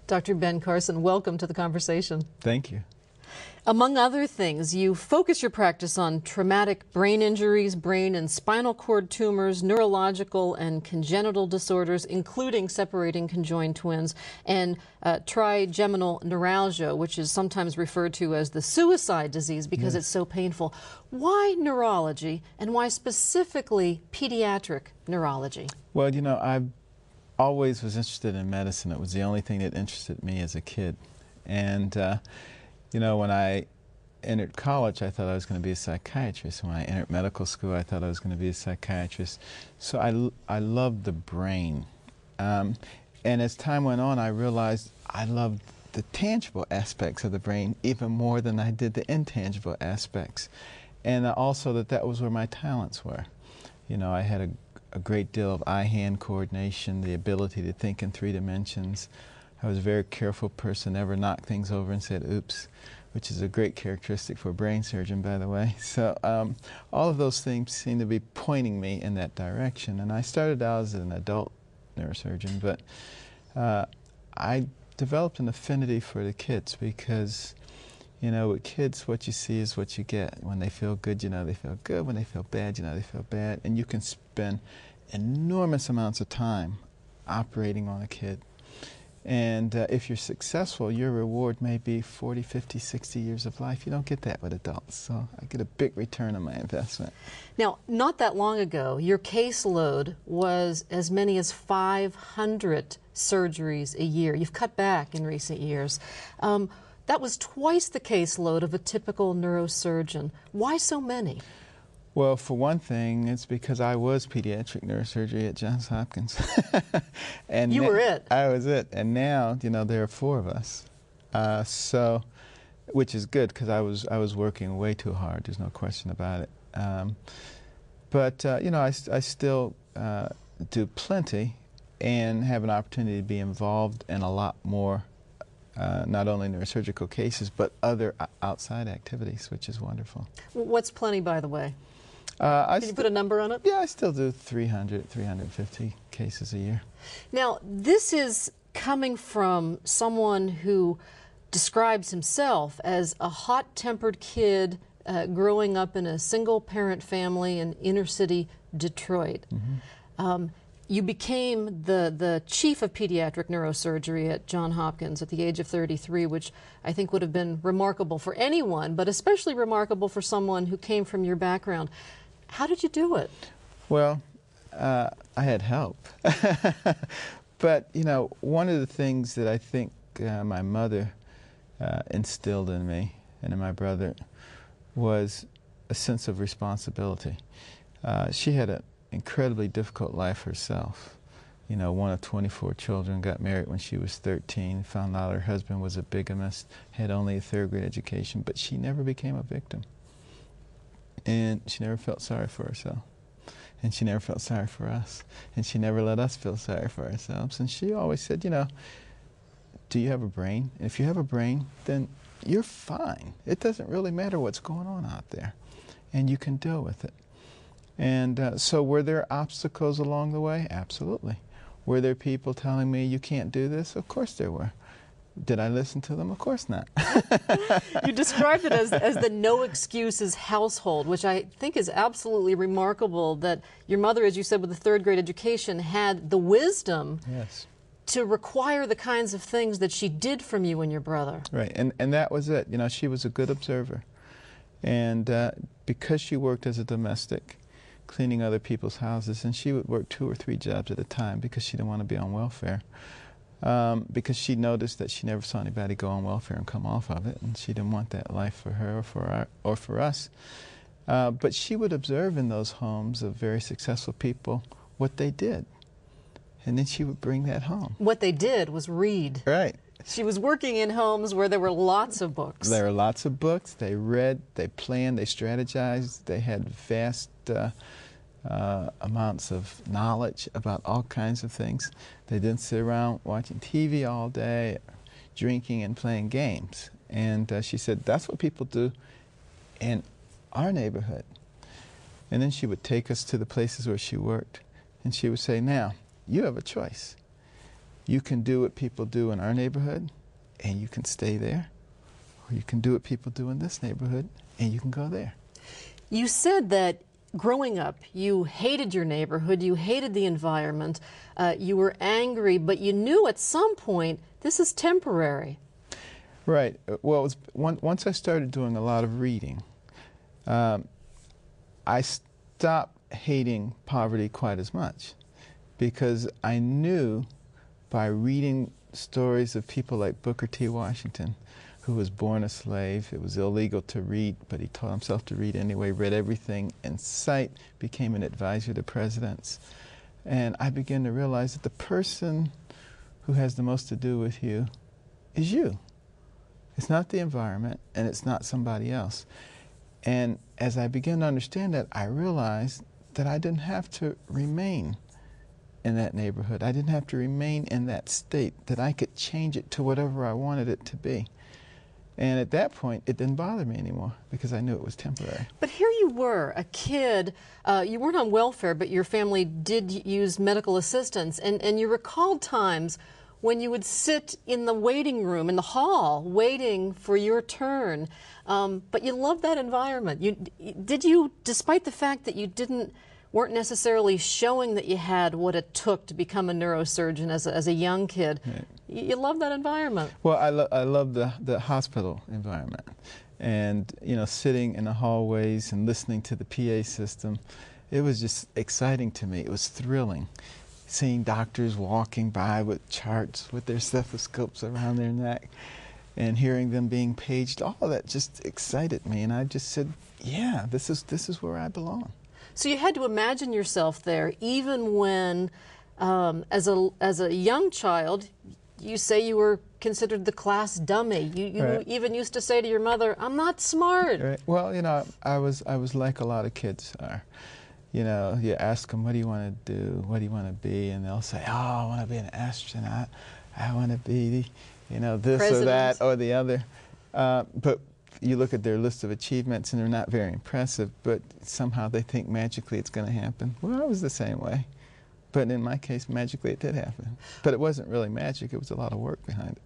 Dr. Ben Carson, welcome to the conversation. Thank you. Among other things, you focus your practice on traumatic brain injuries, brain and spinal cord tumors, neurological and congenital disorders, including separating conjoined twins, and trigeminal neuralgia, which is sometimes referred to as the suicide disease because it's so painful. Why neurology, and why specifically pediatric neurology? Well, you know, I always was interested in medicine. It was the only thing that interested me as a kid. And you know, when I entered college, I thought I was going to be a psychiatrist. When I entered medical school, I thought I was going to be a psychiatrist. So I loved the brain. And as time went on, I realized I loved the tangible aspects of the brain even more than I did the intangible aspects. And also that was where my talents were. You know, I had a great deal of eye-hand coordination, the ability to think in 3 dimensions. I was a very careful person, never knocked things over and said, oops, which is a great characteristic for a brain surgeon, by the way. So all of those things seem to be pointing me in that direction. And I started out as an adult neurosurgeon, but I developed an affinity for the kids because, you know, with kids, what you see is what you get. When they feel good, you know they feel good. When they feel bad, you know they feel bad. And you can spend enormous amounts of time operating on a kid. And if you're successful, your reward may be 40, 50, 60 years of life. You don't get that with adults. So I get a big return on my investment. Now, not that long ago, your caseload was as many as 500 surgeries a year. You've cut back in recent years. That was twice the caseload of a typical neurosurgeon. Why so many? Well, for one thing, it's because I was pediatric neurosurgery at Johns Hopkins. And you were it. I was it. And now, you know, there are 4 of us. So, which is good because I was working way too hard. There's no question about it. But you know, I still do plenty and have an opportunity to be involved in a lot more, not only neurosurgical cases, but other outside activities, which is wonderful. What's plenty, by the way? Can you put a number on it? Yeah, I still do 300, 350 cases a year. Now, this is coming from someone who describes himself as a hot-tempered kid growing up in a single-parent family in inner-city Detroit. Mm-hmm. You became the chief of pediatric neurosurgery at Johns Hopkins at the age of 33, which I think would have been remarkable for anyone, but especially remarkable for someone who came from your background. How did you do it? Well, I had help. But, you know, one of the things that I think my mother instilled in me and in my brother was a sense of responsibility. She had an incredibly difficult life herself. You know, one of 24 children, got married when she was 13, found out her husband was a bigamist, had only a 3rd grade education, but she never became a victim. And she never felt sorry for herself. And she never felt sorry for us. And she never let us feel sorry for ourselves. And she always said, you know, do you have a brain? And if you have a brain, then you're fine. It doesn't really matter what's going on out there. And you can deal with it. And so were there obstacles along the way? Absolutely. Were there people telling me you can't do this? Of course there were. Did I listen to them? Of course not. You described it as the no excuses household, which I think is absolutely remarkable that your mother, as you said, with a 3rd grade education, had the wisdom to require the kinds of things that she did from you and your brother. Right, and that was it. You know, she was a good observer. And because she worked as a domestic, cleaning other people's houses, and she would work 2 or 3 jobs at a time because she didn't want to be on welfare. Because she noticed that she never saw anybody go on welfare and come off of it, and she didn't want that life for her or for us. But she would observe in those homes of very successful people what they did, and then she would bring that home. What they did was read. Right. She was working in homes where there were lots of books. There were lots of books. They read, they planned, they strategized. They had vast amounts of knowledge about all kinds of things. They didn't sit around watching TV all day, drinking and playing games. And she said, that's what people do in our neighborhood. And then she would take us to the places where she worked, and she would say, now, you have a choice. You can do what people do in our neighborhood, and you can stay there. Or you can do what people do in this neighborhood, and you can go there. You said that growing up, you hated your neighborhood, you hated the environment, you were angry, but you knew at some point this is temporary. Right. Well, it was once I started doing a lot of reading, I stopped hating poverty quite as much, because I knew by reading stories of people like Booker T. Washington, who was born a slave. It was illegal to read, but he taught himself to read anyway, read everything in sight, became an advisor to presidents. And I began to realize that the person who has the most to do with you is you. It's not the environment, and it's not somebody else. And as I began to understand that, I realized that I didn't have to remain in that neighborhood. I didn't have to remain in that state, that I could change it to whatever I wanted it to be. And at that point, it didn't bother me anymore, because I knew it was temporary. But here you were, a kid, you weren't on welfare, but your family did use medical assistance, and you recalled times when you would sit in the waiting room, in the hall, waiting for your turn. But you loved that environment. Did you, despite the fact that you weren't necessarily showing that you had what it took to become a neurosurgeon as a young kid, right, you love that environment? Well, I love the hospital environment, and sitting in the hallways and listening to the PA system. It was just exciting to me. It was thrilling, seeing doctors walking by with charts, with their stethoscopes around their neck, and hearing them being paged. All of that just excited me, and I just said, yeah, this is where I belong. So you had to imagine yourself there, even when, as a young child, you say you were considered the class dummy. You right. even used to say to your mother, "I'm not smart." Right. Well, I was like a lot of kids are. You ask them, "What do you want to do? What do you want to be?" And they'll say, "Oh, I want to be an astronaut. I want to be, this President. or that or the other." But you look at their list of achievements, and they're not very impressive, but somehow they think magically it's going to happen. Well, I was the same way. But in my case, magically it did happen. But it wasn't really magic. It was a lot of work behind it.